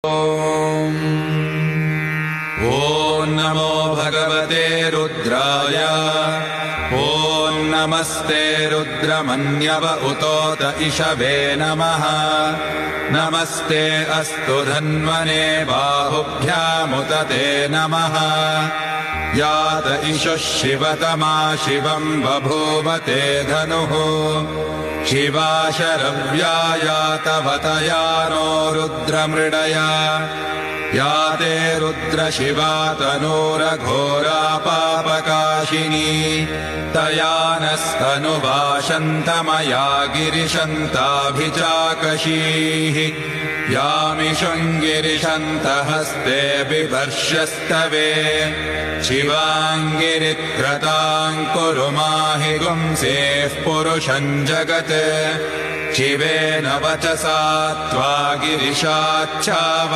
ॐ नमो भगवते रुद्राय। ॐ नमस्ते रुद्रमन्यव उतोत इषवे नमः। नमस्ते अस्तु धन्वने बाहुभ्यामुत ते नमः। यात इषुः शिवतमा शिवम् बभूवते धनुः। शिवा शरव्या यातवतया नो रुद्रमृडया। या ते रुद्रशिवा तनूरघोरा पापकाशिनी। तया नस्तनुवाशन्तमया गिरिशन्ताभिचाकशीः। यामिषुङ्गिरिशन्तहस्ते बिभर्ष्यस्तवे। शिवाङ्गिरिक्रताम् कुरु माहि गुंसेः पुरुषम् जगत्। शिवेन वचसा त्वा गिरिशाच्छाव